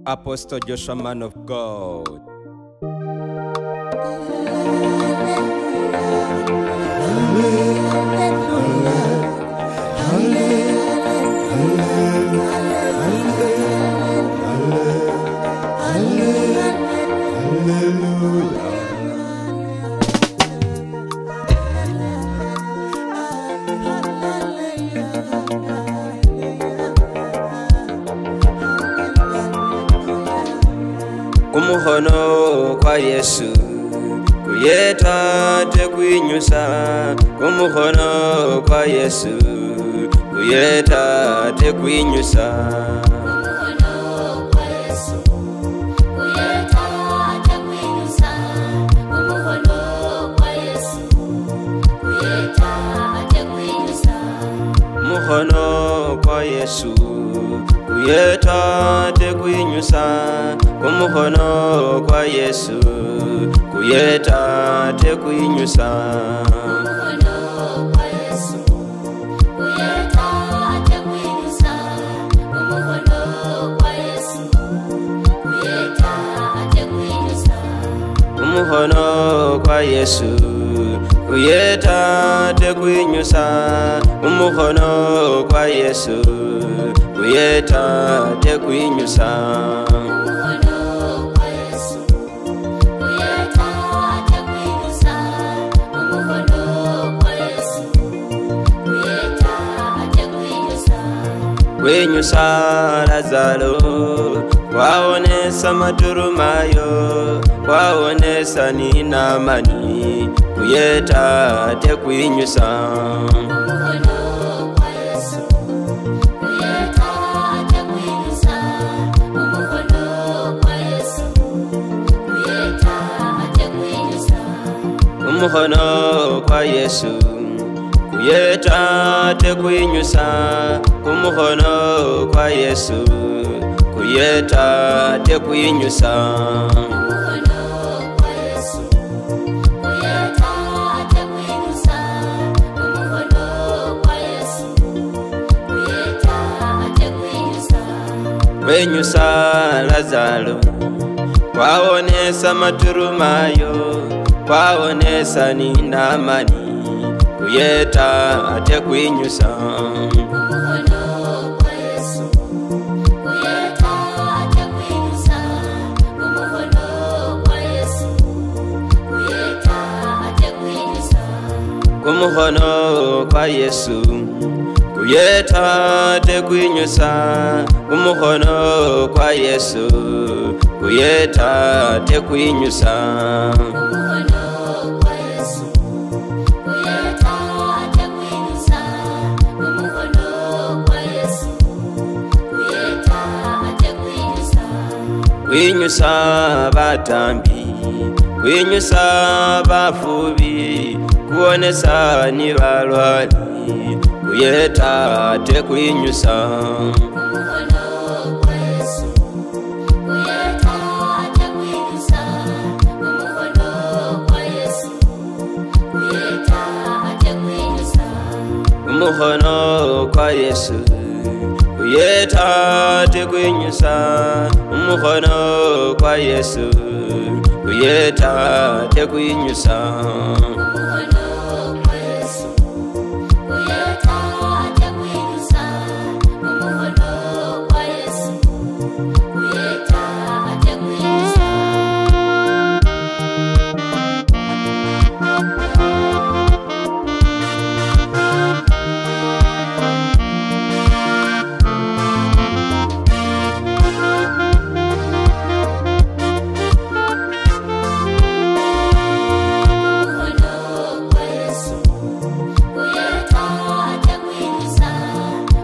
Apostle Joshua, man of God. Kumuhono kwa Yesu kuyeta tekwinyusa. Kumuhono kwa Yesu kuyeta tekwinyusa. Kumuhono kwa Yesu kuyeta tekwinyusa. Kumuhono kwa Yesu kuyeta tekwinyusa. Kumuhono kwa Yesu kuyeta tekwinyusa. Kumuhono kwa Yesu kuyeta tekwinyusa. Kumuhono kwa Yesu kuyeta tekwinyusa. Kumuhono kwa Yesu kuyeta tekwinyusa. Kumuhono kwa Yesu kuyeta tekwinyusa. Kumuhono kwa Yesu kuyeta tekwinyusa. Kwenyusa Lazaro kwaonesa maturumayo, kwaonesa ni Naamani kuyeta tekwinyusa. Kumuhono kwa Yesu kuyeta tekwinyusa. Kumuhono kwa Yesu kuyeta tekwinyusa. Kumuhono kwa Yesu kuyeta tekwinyusa. Kumuhono kwa Yesu kuyeta tekwinyusa. Kumuhono kwa Yesu kuyeta tekwinyusa. Kumuhono kwa Yesu kuyeta tekwinyusa. Kwenyusa Lazaro kwaonesa maturumayo, kwaonesa ni Naamani kuyeta tekwinyusa. Kumuhono kwa Yesu kuyeta tekwinyusa. Kumuhono kwa Yesu kuyeta tekwinyusa. Kumuhono kwa Yesu kuyeta tekwinyusa. Kumuhono kwa Yesu kuyeta tekwinyusa. Kumuhono kwa Yesu kuyeta tekwinyusa. Kumuhono kwa Yesu kuyeta tekwinyusa. Kwinyusa batambi, kwinyusa bafubi, kuonesa ni balwali kuyeta tekwinyusa. Kumuhono kwa Yesu kuyeta tekwinyusa. Kumuhono kwa Yesu kuyeta tekwinyusa. Kumuhono kwa Yesu kuyeta tekwinyusa. Kumuhono kwa Yesu kuyeta tekwinyusa. Kumuhono kwa Yesu kuyeta tekwinyusa. Kumuhono kwa Yesu kuyeta tekwinyusa. Kumuhono kwa Yesu kuyeta tekwinyusa.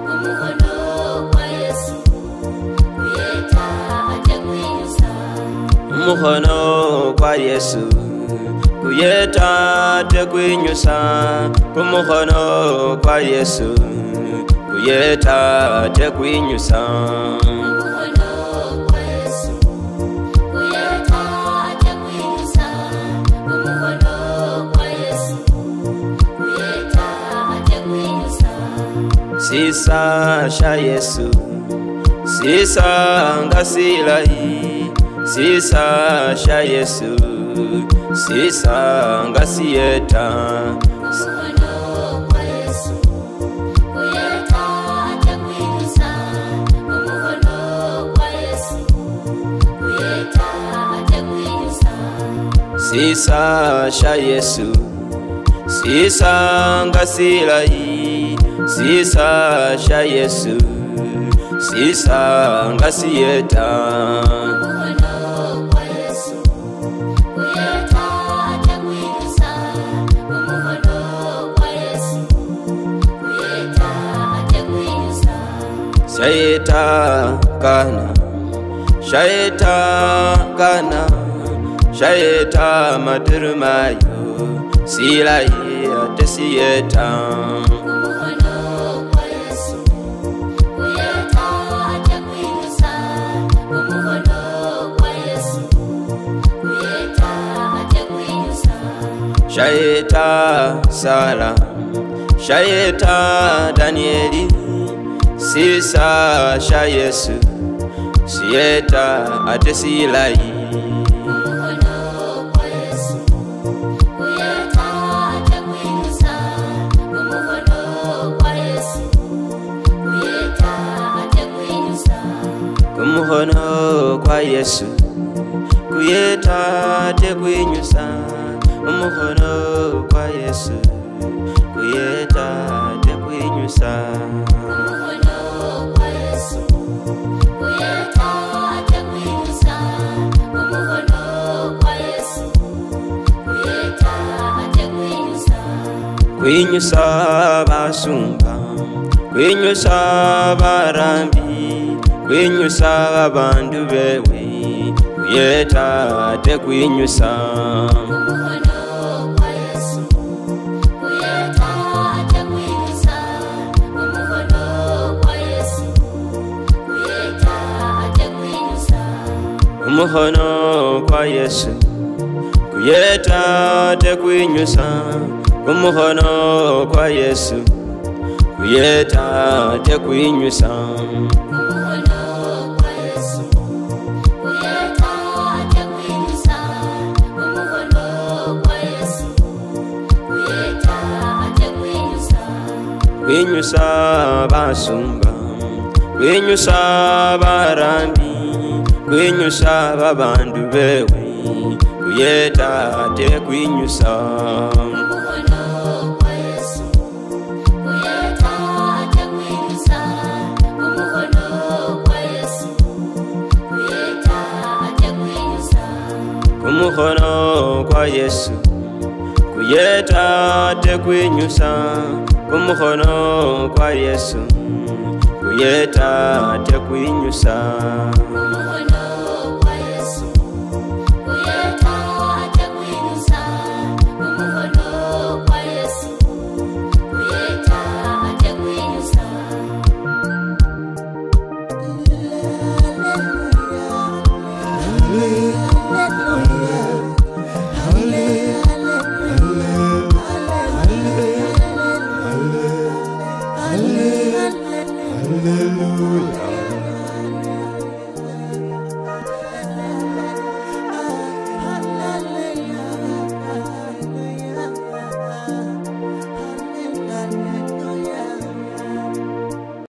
Kumuhono kwa Yesu kuyeta tekwinyusa. Kumuhono kwa Yesu kuyeta tekwinyusa. Kumuhono kwa Yesu kuyeta tekwinyusa. Kumuhono kwa Yesu kuyeta tekwinyusa. Kumuhono kwa Yesu kuyeta tekwinyusa. Sisa sha Yesu Sisa ngasilahi, sisa sha Yesu, sisa ngasieta. Umuhono kwa Yesu, kuyeta atakwinyusa. Umuhono kwa Yesu, kuyeta atakwinyusa. Sisa sha Yesu, sisa ngasilahi, sisa sha Yesu, sisa ngasieta. Umuhono kwa Yesu, kuyeta atakwinyusa. Umuhono kwa Yesu, kuyeta atakwinyusa. Shaita kana, shaita kana, shaita maturumayo, silahi atesieta. Umuhono kwa Yesu, kuyeta atakwinyusa. Umuhono kwa Yesu, kuyeta atakwinyusa. Shaita Sara, shaita Danieli, sisa sha Yesu, sieta atesilahi. Umuhono kwa Yesu, kuyeta atakwinyusa. Umuhono kwa Yesu, kuyeta atakwinyusa. Umuhono kwa Yesu, kuyeta tekwinyusa. Umuhono kwa Yesu, kuyeta tekwinyusa. Umuhono kwa Yesu, kuyeta atakwinyusa. Umuhono kwa Yesu, kuyeta atakwinyusa. Kwinyusa basumba, kwinyusa barambi, kwinyusa abantu bewe, kuyeta tekwinyusa. Umuhono kwa Yesu, kuyeta atakwinyusa. Umuhono kwa Yesu, kuyeta atakwinyusa. Umuhono kwa Yesu, kuyeta tekwinyusa. Umuhono kwa Yesu, kuyeta tekwinyusa. Umuhono kwa Yesu, kuyeta atakwinyusa. Umuhono kwa Yesu, kuyeta atakwinyusa. Kwinyusa basumba, kwinyusa barambi, kwinyusa babandu bewe, kuyeta tekwinyusa. Umuhono kwa Yesu, kuyeta atakwinyusa. Umuhono kwa Yesu, kuyeta atakwinyusa. Umuhono kwa Yesu, kuyeta tekwinyusa. Umuhono kwa Yesu, kuyeta tekwinyusa. Umuhono